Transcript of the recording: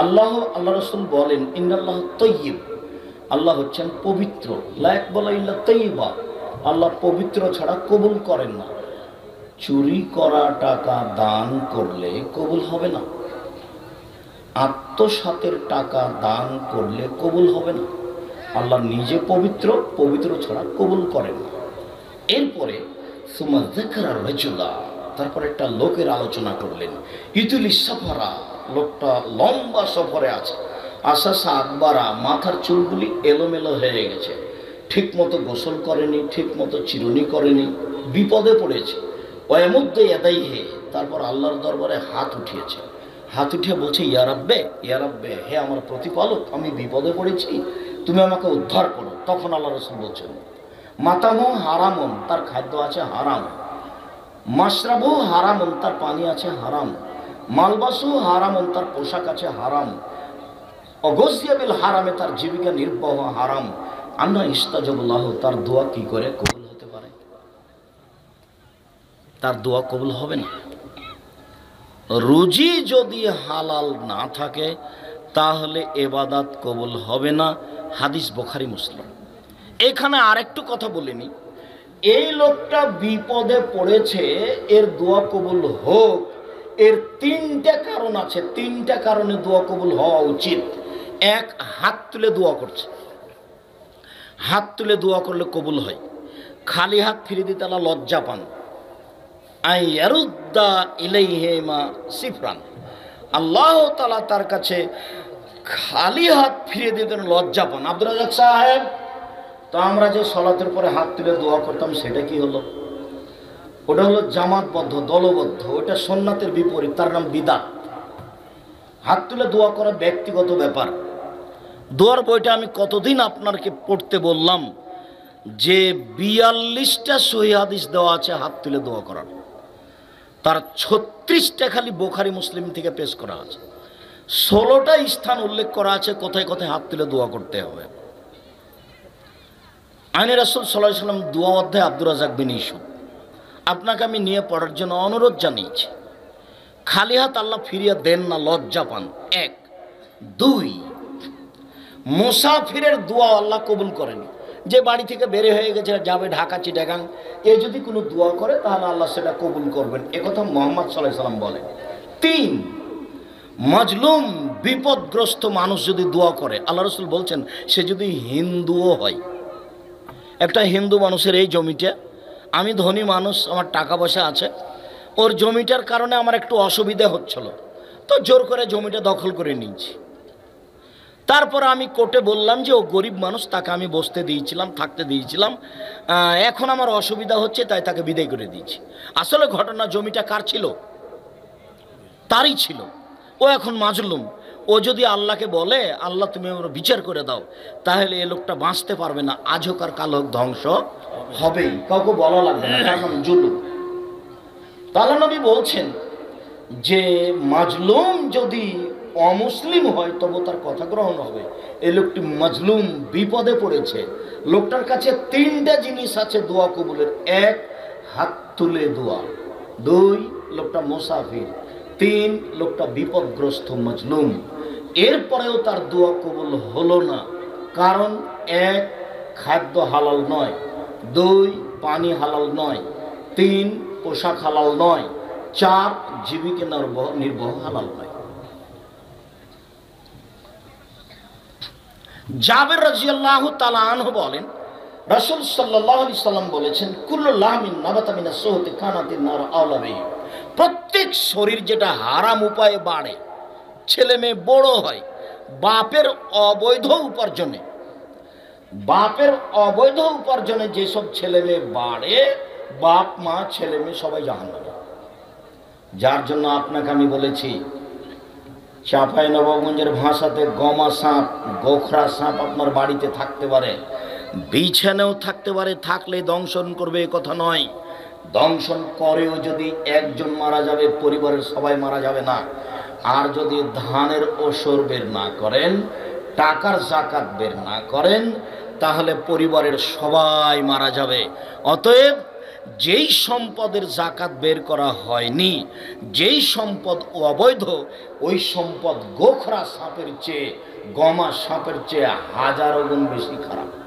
আল্লাহ রাসূল বলেন ইন্নাল্লাহ তাইয়্যিব, আল্লাহ হচ্ছেন পবিত্র। লা ইয়াকবালু ইল্লা তাইয়্যিবা, আল্লাহ পবিত্র ছাড়া কবুল করেন না। চুরি করা টাকা দান করলে কবুল হবে না, আত্মসাতের টাকা দান করলে কবুল হবে না। আল্লাহ নিজে পবিত্র, পবিত্র ছাড়া কবুল করেন না। এরপরে সুম্মা যাকারা রাজুলা, তারপর একটা লোকের আলোচনা করলেন। ইতুলি সাফারা, লোকটা লম্বা সফরে আছে। আসাসা আকবারা, মাথার চুলগুলি এলোমেলো হয়ে গেছে, ঠিক মতো গোসল করেনি, ঠিক মতো চিরুনি করেনি, বিপদে পড়েছে। ওয়ামুদ্দে ইয়াদাইহে, তারপর আল্লাহর দরবারে হাত উঠিয়েছে। হাত উঠিয়ে বলছে ইয়া রাব্বে, ইয়া রাব্বে, হে আমার প্রতিপালক, আমি বিপদে পড়েছি, তুমি আমাকে উদ্ধার করো। তখন আল্লাহ রাসূল বলছেন মাতামু হারামুন, তার খাদ্য আছে হারাম। মাশরাবু হারামুন, তার পানি আছে হারাম। মালবাসু হারামুন, তার পোশাক আছে হারাম। অগজিয়া বিল হারামে, তার জীবিকা নির্বাহ হারাম। আন্না ইস্তাজাবুল্লাহ, তার দোয়া কি করে কবুল হতে পারে? তার দোয়া কবুল হবে না। রুজি যদি হালাল না থাকে তাহলে ইবাদত কবুল হবে না। হাদিস বুখারী মুসলিম। এখানে আরেকটু কথা বলিনি, এই লোকটা বিপদে পড়েছে, এর দোয়া কবুল হোক, এর তিনটা কারণ আছে। তিনটা কারণে দোয়া কবুল হওয়া উচিত। এক, হাত তুলে দোয়া করছে, হাত তুলে দোয়া করলে কবুল হয়। খালি হাত ফিরে দিতে আল্লাহ লজ্জা পান। আইয়ারুদ্দা ইলাইহিমা সিফরান, আল্লাহ তাআলা তার কাছে খালি হাত ফিরে দিতেন লজ্জা পান। আব্দুর রাজ্জাক সাহেব, তো আমরা যে সালাতের পরে হাত তুলে দোয়া করতাম সেটা কি হলো? ওটা হলো জামাতবদ্ধ, দলবদ্ধ, ওটা সুন্নাতের বিপরীত, তার নাম বিদআত। হাত তুলে দোয়া করা ব্যক্তিগত ব্যাপার। দোয়ার বইটা আমি কতদিন আপনাকে পড়তে বললাম যে 42টা সহিহ হাদিস দেওয়া আছে হাত তুলে দোয়া করার, তার 36টা খালি বুখারী মুসলিম থেকে পেশ করা আছে। 16টা স্থান উল্লেখ করা আছে কোথায় কোথায় হাত তুলে দোয়া করতে হবে। আইনে রাসূল সাল্লাল্লাহু আলাইহি ওয়াসাল্লাম দোয়া অধ্যায় আব্দুর রাজ্জাক বিন ইউসুফ, আপনাকে আমি নিয়ে পড়ার জন্য অনুরোধ জানিয়েছি। খালি হাত আল্লাহ ফিরিয়ে দেন না, লজ্জা পান। এক। দুই, মুসাফিরের দোয়া আল্লাহ কবুল করেনি। যে বাড়ি থেকে বের হয়ে গেছে, যাবে ঢাকা চিটাগাং, এ যদি কোনো দোয়া করে তাহলে আল্লাহ সেটা কবুল করবেন, একথা মুহাম্মদ সাল্লাল্লাহু আলাইহি ওয়াসাল্লাম বলেন। তিন, মাজলুম, বিপদগ্রস্ত মানুষ যদি দোয়া করে, আল্লাহ রাসূল বলছেন সে যদি হিন্দুও হয়। একটা হিন্দু মানুষের এই জমিটা, আমি ধনী মানুষ, আমার টাকা পয়সা আছে, ওর জমিটার কারণে আমার একটু অসুবিধা হচ্ছিল, তো জোর করে জমিটা দখল করে নিয়েছি। তারপর আমি কোর্টে বললাম যে ও গরিব মানুষ, তাকে আমি বসতে দিয়েছিলাম, থাকতে দিয়েছিলাম, এখন আমার অসুবিধা হচ্ছে তাই তাকে বিদায় করে দিয়েছি। আসলে ঘটনা জমিটা কার ছিল? তারই ছিল। ও এখন মাজলুম। ও যদি আল্লাহকে বলে আল্লাহ তুমি ওর বিচার করে দাও, তাহলে এ লোকটা বাঁচতে পারবে না, আজ হোক আর কাল হোক ধ্বংস হবেই, কাউকে বলা লাগবে না, কারণ জুলুম। আল্লাহ নবী বলছেন যে মাজলুম যদি অমুসলিম হয় তবু তার কথা গ্রহণ হবে। এই লোকটি মাজলুম, বিপদে পড়েছে। লোকটার কাছে তিনটা জিনিস আছে দোয়া কবুলের। এক, হাত তুলে দোয়া। দুই, লোকটা মুসাফির। তিন, লোকটা বিপদগ্রস্ত মাজলুম। এরপরেও তার দোয়া কবুল হলো না, কারণ এক, খাদ্য হালাল নয়। দুই, পানি হালাল নয়। তিন, পোশাক হালাল নয়। চার, জীবিকা নির্বাহ হালাল নয়। জাবের রাদিয়াল্লাহু তাআলা আনহু বলেন, রাসূল সাল্লাল্লাহু আলাইহি সাল্লাম বলেছেন, কুল্লু লাহমিন নাবাতা মিনাস সুহতি কানাতিন নার আওলা বিহি। প্রত্যেক শরীর যেটা হারাম উপায়ে বাড়ে, ছেলে মেয়ে বড় হয়, বাপের অবৈধ উপার্জনে, বাপের অবৈধ উপার্জনে যেসব ছেলে মেয়ে বাড়ে, বাপ মা ছেলে মেয়ে সবাই জাহান্নামে। যার জন্য আপনাকে আমি বলেছি, চাঁপাইনবাবগঞ্জের ভাষাতে গমা সাপ, গোখরা সাপ আপনার বাড়িতে থাকতে পারে, বিছানেও থাকতে পারে, থাকলে দংশন করবে এ কথা নয়। দংশন করেও যদি একজন মারা যাবে, পরিবারের সবাই মারা যাবে না। আর যদি ধানের ওসর বের না করেন, টাকার যাকাত বের না করেন, তাহলে পরিবারের সবাই মারা যাবে। অতএব যেই সম্পদের জাকাত বের করা হয়নি, যেই সম্পদ অবৈধ, ওই সম্পদ গোখরা সাপের চেয়ে, গমা সাপের চেয়ে হাজারো গুণ বেশি খারাপ।